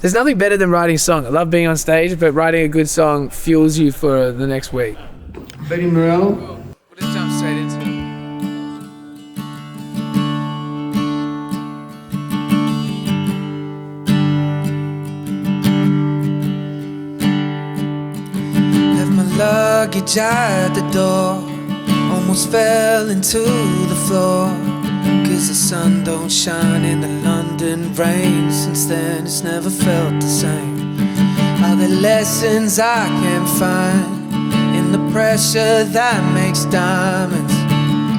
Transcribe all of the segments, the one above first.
There's nothing better than writing a song. I love being on stage, but writing a good song fuels you for the next week. Betty Morrell. We'll just jump straight into it. Left my luggage at the door, almost fell into the floor. 'Cause the sun don't shine in the London rain. Since then it's never felt the same. Are there lessons I can find in the pressure that makes diamonds?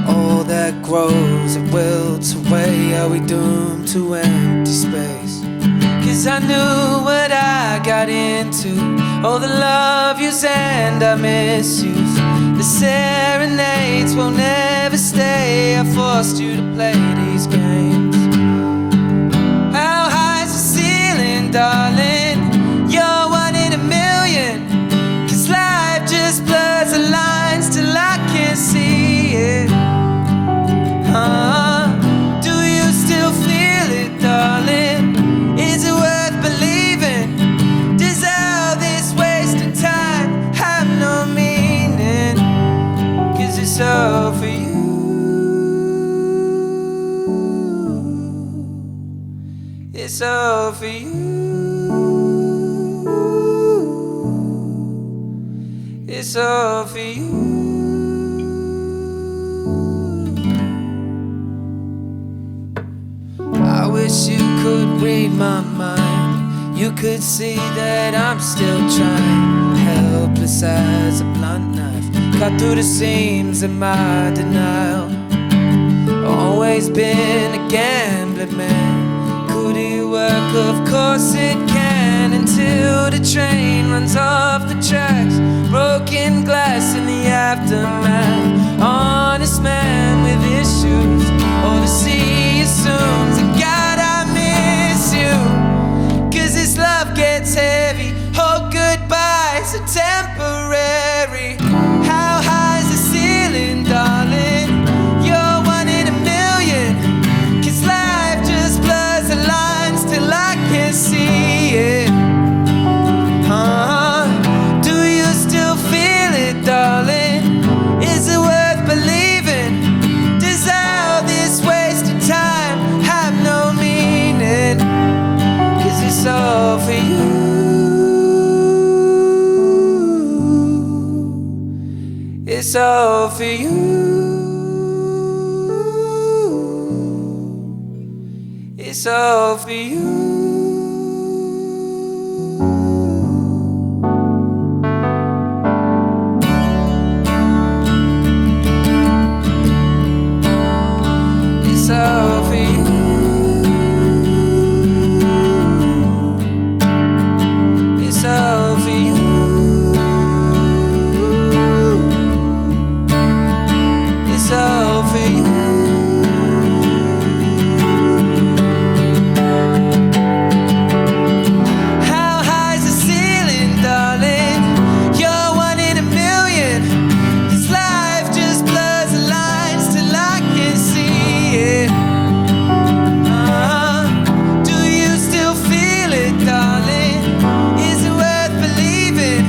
All that grows and wilts away. Are we doomed to empty space? 'Cause I knew what I got into. All the love yous and I misuse. The serenades will never stay. I forced you to play these games. How high's the ceiling, darling? You're one in a million. 'Cause life just blurs the lines till I can't see it. Do you still feel it, darling? Is it worth believing? Does all this wasted time have no meaning? 'Cause it's all for you. It's all for you. It's all for you. I wish you could read my mind. You could see that I'm still trying. Helpless as a blunt knife, cut through the seams of my denial. Always been a gambling man. Could it work? Of course it can. Until the train runs off the tracks. Broken glass in the aftermath. Honest man with issues. Oh, to see you soon. And God, I miss you. 'Cause this love gets heavy. Oh, goodbyes are temporary. How high's the ceiling, darling? You're one in a million. 'Cause life just blurs the lines till I can't see it. Do you still feel it, darling? Is it worth believing? Does all this wasted time have no meaning? 'Cause it's all for you. It's all for you. It's all for you. It's all for you. It's all for you. It's all for you. How high's the ceiling, darling? You're one in a million. 'Cause life just blurs the lines till I can't see it. Do you still feel it, darling? Is it worth believing?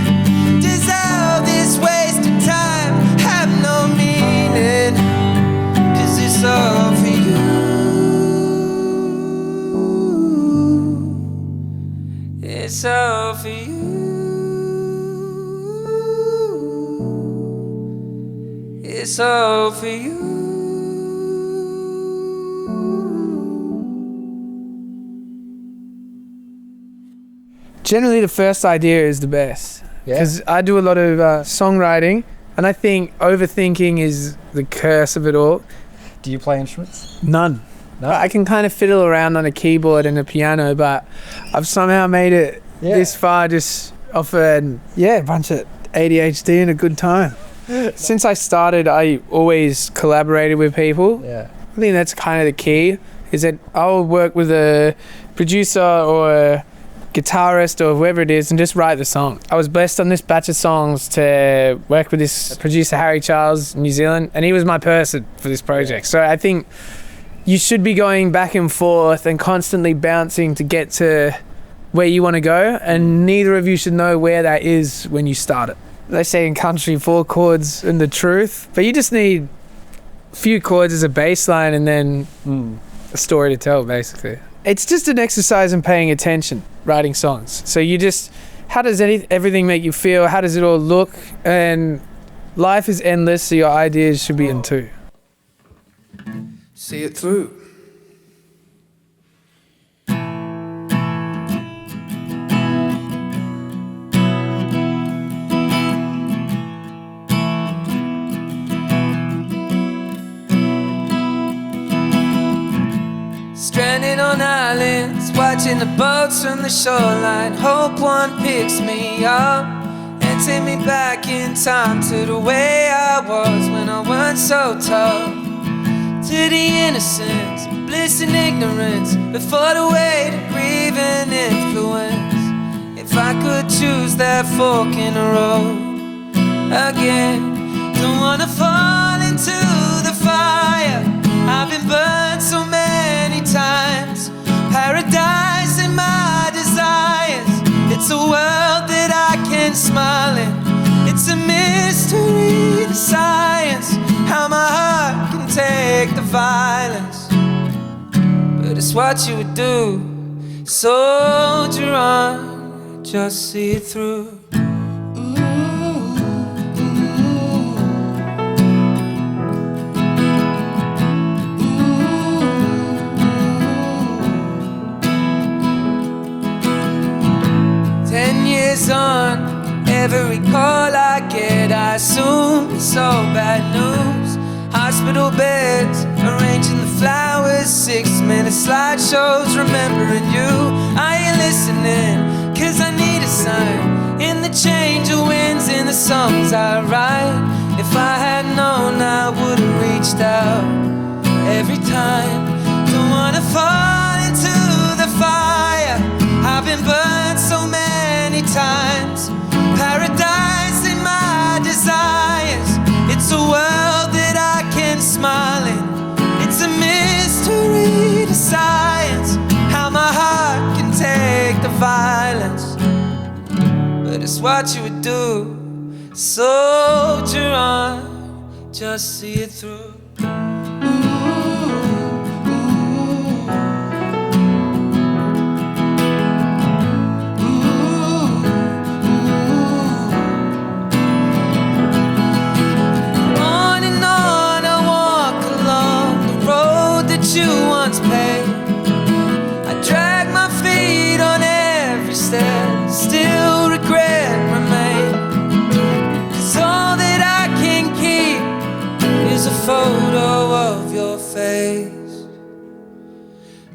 Does all this wasted time have no meaning? 'Cause it's all for you. It's all for you. It's all for you. Generally, the first idea is the best. Yeah. Because I do a lot of songwriting, and I think overthinking is the curse of it all. Do you play instruments? None. No? I can kind of fiddle around on a keyboard and a piano, but I've somehow made it this far just off a bunch of ADHD and a good time. Since I started, I always collaborated with people. Yeah. I think that's kind of the key, is that I'll work with a producer or a guitarist or whoever it is and just write the song. I was blessed on this batch of songs to work with this producer, Harry Charles, in New Zealand, and he was my person for this project. So I think you should be going back and forth and constantly bouncing to get to where you want to go, and neither of you should know where that is when you start it. They say in country 4 chords and the truth, but you just need a few chords as a baseline and then a story to tell, basically. It's just an exercise in paying attention, writing songs. So you just, how does everything make you feel? How does it all look? And life is endless, so your ideas should be in too. See it through. Stranded on islands, watching the boats from the shoreline. Hope one picks me up and take me back in time to the way I was when I weren't so tough. To the innocence, bliss and ignorance, before the weight of grief and influence. If I could choose that fork in the road again, don't wanna fall into the fire. I've been burned so many times. Paradise in my desires. It's a world that I can smile in. It's a mystery to science, how my heart can take the violence. But it's what you would do. Soldier on, just see it through. 10 years on, every call I get, I assume it's all bad news. Hospital beds, arranging the flowers, 6-minute slideshows, remembering you. I ain't listening, 'cause I need a sign in the change of winds, in the songs I write. If I had known, I would've reached out every time. Don't wanna fall into the fire. I've been burned so many times. Paradise in my desires. It's a world that I can smile in. It's a mystery to science, how my heart can take the violence. But it's what you would do. Soldier on, just see it through. You once paid. I drag my feet on every step, still regret remain. 'Cause all that I can keep is a photo of your face.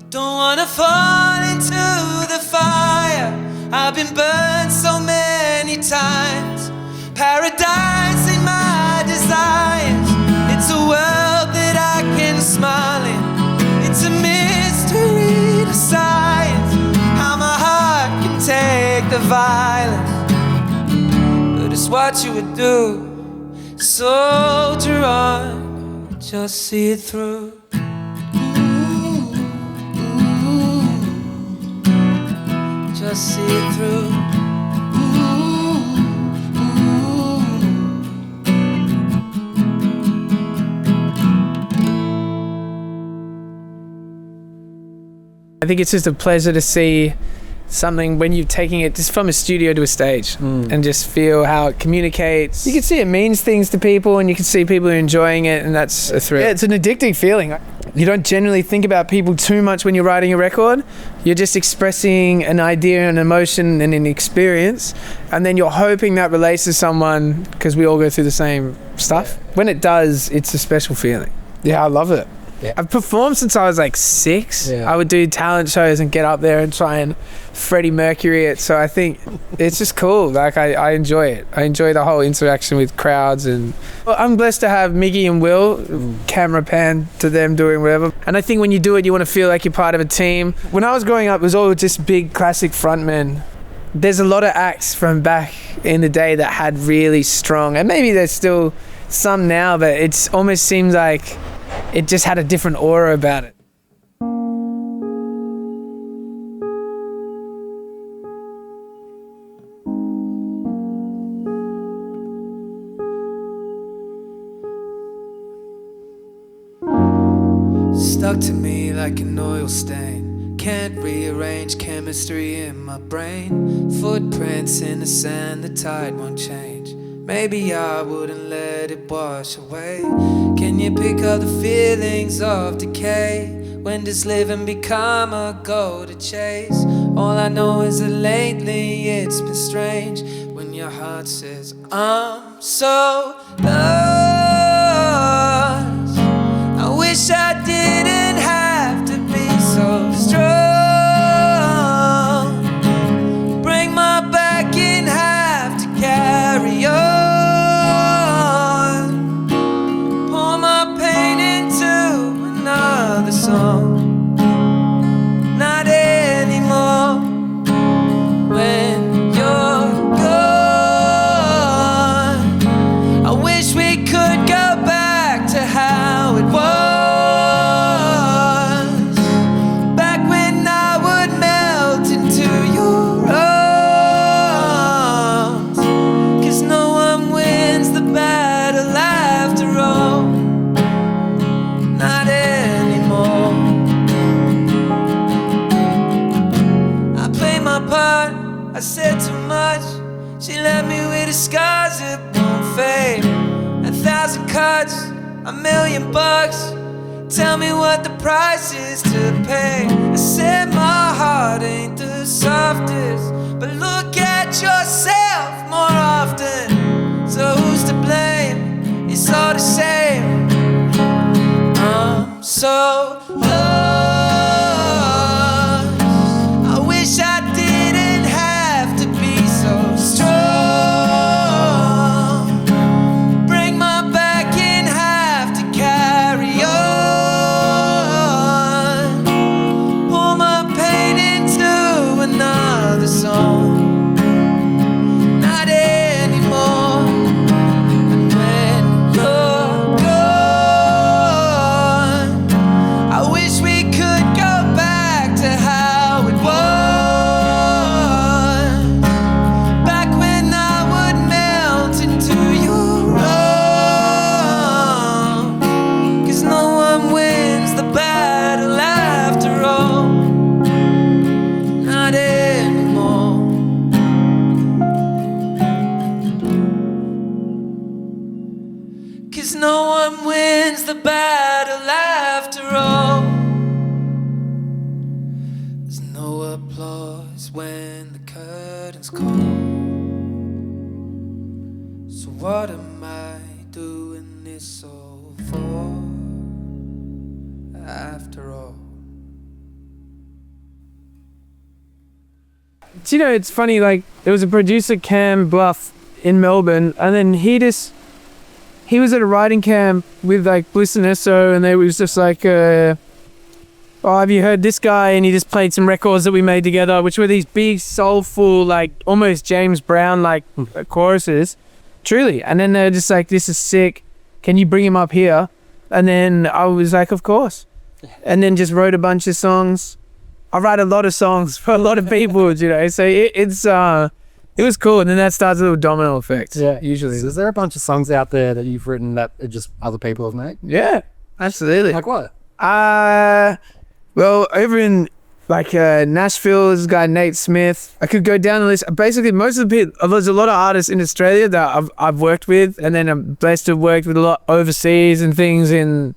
Don't wanna fall into the fire. I've been burned so many times. Paradise in my desires. It's a world that I can smile in. It's a mystery to science, how my heart can take the violence. But it's what you would do. Soldier on, just see it through. Just see it through. I think it's just a pleasure to see something when you're taking it just from a studio to a stage and just feel how it communicates. You can see it means things to people, and you can see people are enjoying it, and that's a thrill. Yeah, it's an addicting feeling. You don't generally think about people too much when you're writing a record. You're just expressing an idea, an emotion, and an experience, and then you're hoping that relates to someone, because we all go through the same stuff. When it does, it's a special feeling. Yeah, I love it. Yeah. I've performed since I was like 6. Yeah. I would do talent shows and get up there and try and Freddie Mercury it. So I think it's just cool. Like I enjoy it. I enjoy the whole interaction with crowds, and I'm blessed to have Miggy and Will, camera pan to them doing whatever. And I think when you do it, you want to feel like you're part of a team. When I was growing up, it was all just big classic frontmen. There's a lot of acts from back in the day that had really strong, and maybe there's still some now, but it almost seems like it just had a different aura about it. stuck to me like an oil stain. Can't rearrange chemistry in my brain. Footprints in the sand, the tide won't change. Maybe I wouldn't let it wash away. Can you pick up the feelings of decay? When does living become a goal to chase? All I know is that lately it's been strange. When your heart says, I'm so lost, I wish I didn't have to be so strong. Break my back in half to carry on. Pour my pain into another song. Not anymore. When you're gone, I wish we could go back to how it was. Back when I would melt into your arms. 'Cause no one wins the battle after all. Not anymore. I played my part, I said too much. She left me with the scars that won't fade. 1,000 cuts, $1,000,000. Tell me what the price is to pay. I said my heart ain't the softest, but look at yourself more often. So who's to blame? It's all the same. I'm so lost. I wish I didn't have to be so strong. Break my back in half to carry on. Pour my pain into another song. Not anymore. And when you're gone, I wish we could go back to how it was. Back when I would melt into your arms. 'Cause no one wins the battle after all. Not anymore. Cause no one wins the battle after all. There's no applause when the curtains call. So what am I doing this all for? After all. Do you know, it's funny, like, there was a producer, Cam Bluff, in Melbourne, and then he was at a writing camp with, like, Bliss and Esso, and they was just like, oh, have you heard this guy? And he just played some records that we made together, which were these big, soulful, like, almost James Brown-like choruses. Truly. And then they're just like, this is sick. Can you bring him up here? And then I was like, of course. And then just wrote a bunch of songs. I write a lot of songs for a lot of people, you know. So it was cool. And then that starts a little domino effect. Yeah. Usually. So is there a bunch of songs out there that you've written that are just other people have made? Yeah, absolutely. Like what? Well, over in Nashville, there's a guy, Nate Smith. I could go down the list. Basically, most of the people, there's a lot of artists in Australia that I've worked with, and then I'm blessed to have worked with a lot overseas and things in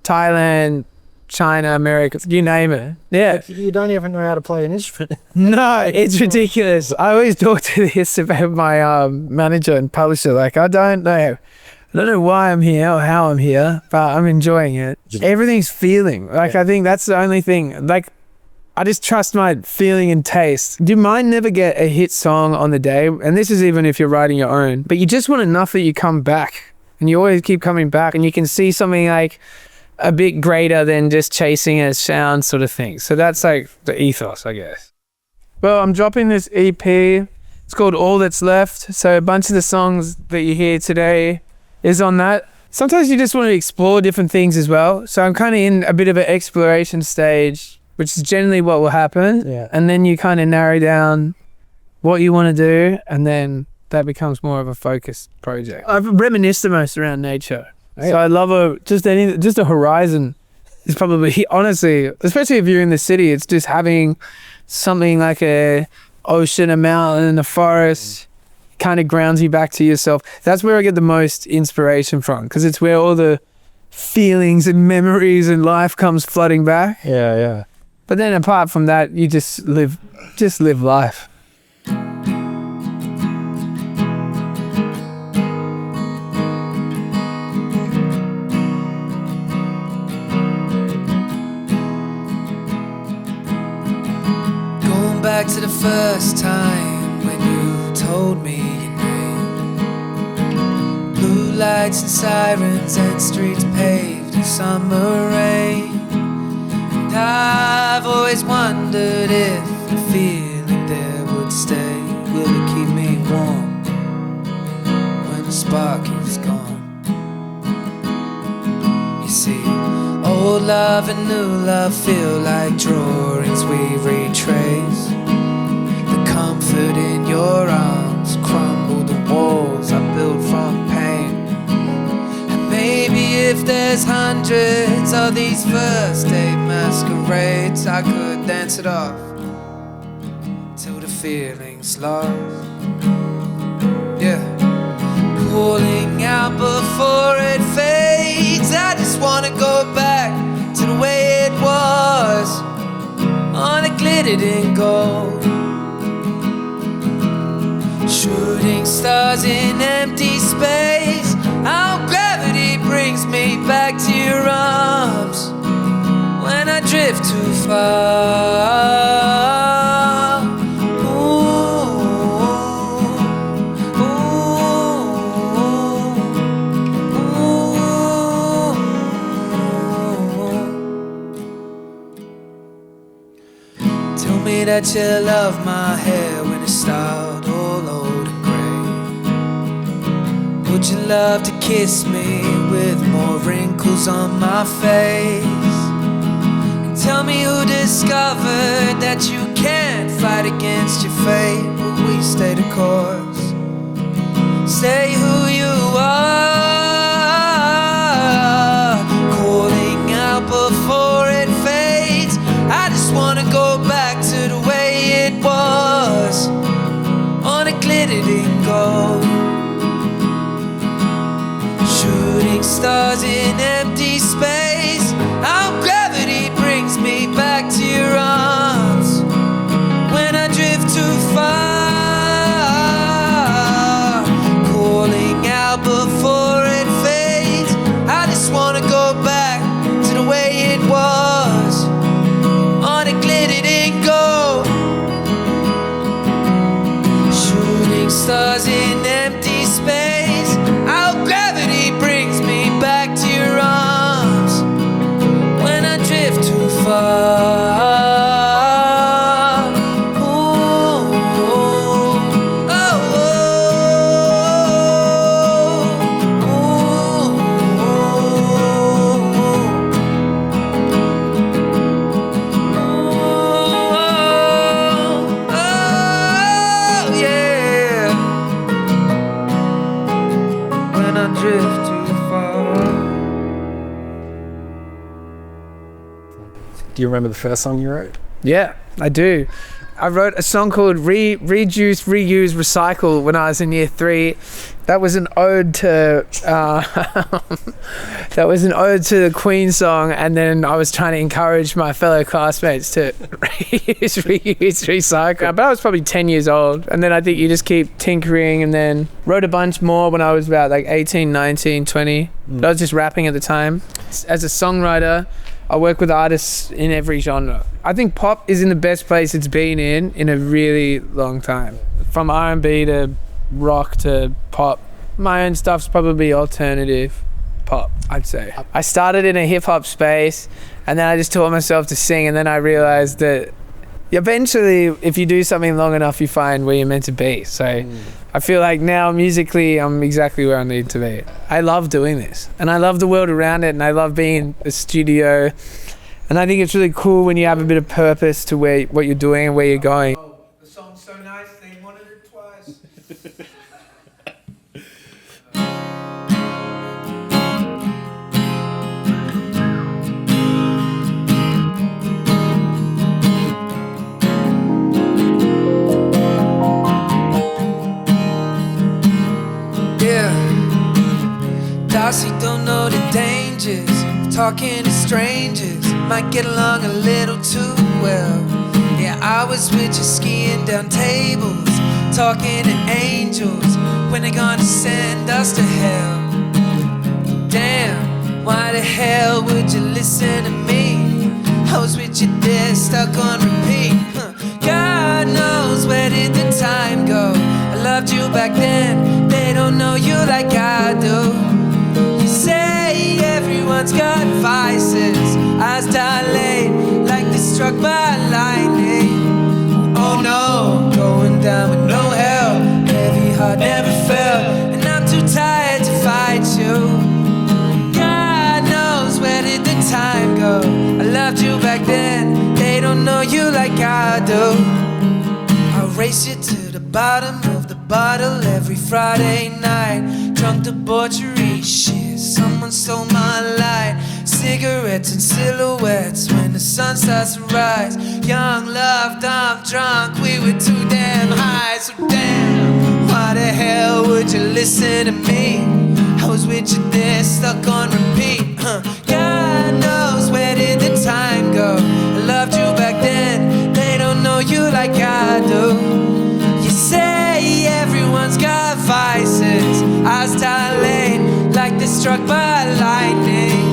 Thailand, China, America, you name it. Yeah. You don't even know how to play an instrument. No, it's ridiculous. I always talk to this about my manager and publisher. Like, I don't know why I'm here or how I'm here, but I'm enjoying it. Everything's feeling. Like, I think that's the only thing. Like, I just trust my feeling and taste. You might never get a hit song on the day, and this is even if you're writing your own, but you just want enough that you come back, and you always keep coming back, and you can see something like a bit greater than just chasing a sound sort of thing. So that's like the ethos, I guess. Well, I'm dropping this EP. It's called All That's Left. So a bunch of the songs that you hear today is on that. Sometimes you just want to explore different things as well. So I'm kind of in a bit of an exploration stage, which is generally what will happen. Yeah. And then you kind of narrow down what you want to do, and then that becomes more of a focused project. I've reminisced the most around nature. So I love just a horizon. is probably, honestly, especially if you're in the city, it's just having something like a ocean, a mountain, a forest, kind of grounds you back to yourself. That's where I get the most inspiration from, because it's where all the feelings and memories and life comes flooding back. Yeah. But then apart from that, you just live life. Going back to the first time when you told me your name. Blue lights and sirens and streets paved in summer rain. And I've always wondered if the feeling there would stay. Will it keep me warm when the spark is gone? You see, old love and new love feel like drawings we retrace. The comfort in your arms crumble the walls I built from pain. And maybe if there's hundreds of these first day masquerades, I could dance it off till the feeling's lost. Yeah, pulling out before it fades. I just wanna go back to the way it was, on a glittered in gold. Shooting stars in empty space. How gravity brings me back to your arms when I drift too far. Tell me that you love my hair when it's styled all old and grey. Would you love to kiss me with more wrinkles on my face? And tell me who discovered that you can't fight against your fate. Will we stay the course? Say who you are, calling out before it fades. I just wanna go back to the way it was, on a glittered in gold. Shooting stars in empty space. How gravity brings me back to your arms when I drift too far, calling out before it fades. I just wanna go back to the way it was, on a glittered in gold. Shooting stars in empty space. How gravity brings me back to your arms when I drift too far. Do you remember the first song you wrote? Yeah, I do. I wrote a song called Reduce, Reuse, Recycle when I was in year 3. That was an ode to the Queen song, and then I was trying to encourage my fellow classmates to reuse, recycle. But I was probably 10 years old, and then I think you just keep tinkering, and then wrote a bunch more when I was about like 18, 19, 20. I was just rapping at the time. As a songwriter, I work with artists in every genre. I think pop is in the best place it's been in a really long time. From R&B to rock to pop. My own stuff's probably alternative pop, I'd say. I started in a hip-hop space, and then I just taught myself to sing, and then I realized that eventually, if you do something long enough, you find where you're meant to be. So I feel like now musically, I'm exactly where I need to be. I love doing this, and I love the world around it, and I love being in the studio. And I think it's really cool when you have a bit of purpose to what you're doing and where you're going. Oh, the song's so nice, they wanted it twice. dangers of talking to strangers. Might get along a little too well. Yeah, I was with you skiing down tables, talking to angels. When they gonna send us to hell? Damn, why the hell would you listen to me? I was with you there, stuck on repeat. God knows where did the time go? I loved you back then, they don't know you like I do. You say everyone's got vices, eyes dilate like they're struck by lightning. Oh no, going down with no help, heavy heart never felt, and I'm too tired to fight you. God knows where did the time go? I loved you back then, they don't know you like I do. I'll race you to the bottom of the bottle every Friday night. Drunk debauchery, shit, someone stole my light. Cigarettes and silhouettes when the sun starts to rise. Young, love, dumb, drunk, we were too damn high. So damn, why the hell would you listen to me? I was with you there, stuck on repeat. God knows where did the time go? I loved you back then, they don't know you like I do. You say everyone's got vices, eyes dilate like they're struck by lightning.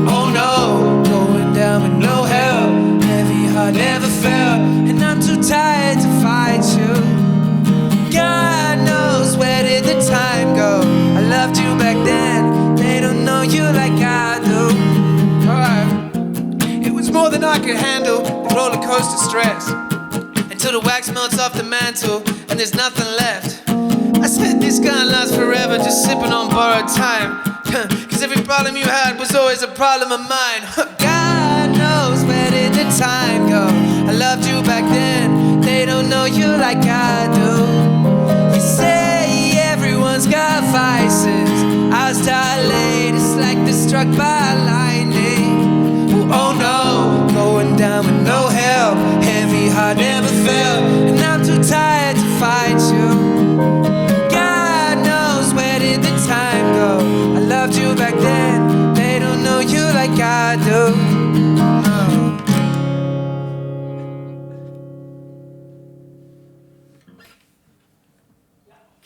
Oh no, going down with no help, heavy heart never felt, and I'm too tired to fight you. God knows where did the time go? I loved you back then, they don't know you like I do. Alright. It was more than I could handle, the roller coaster stress, until the wax melts off the mantle and there's nothing left. I said this can't last forever, just sipping on borrowed time. Cause every problem you had was always a problem of mine. God knows where did the time go? I loved you back then, they don't know you like I do. You say everyone's got vices, eyes dilate, it's like they're struck by lightning. Oh no, going down with no help, heavy heart never felt, and I'm too tired to fight you. God knows where did the time go? I loved you back then, they don't know you like I do.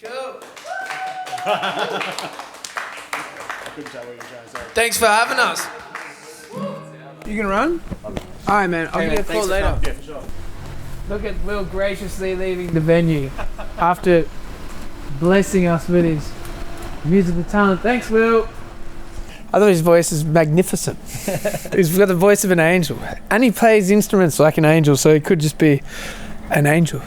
Cool. Thanks for having us. You can run? Alright, man. I'll give you a call later. Yeah, for sure. Look at Will graciously leaving the venue after blessing us with his musical talent. Thanks, Will. I thought his voice is magnificent. He's got the voice of an angel. And he plays instruments like an angel, so he could just be an angel.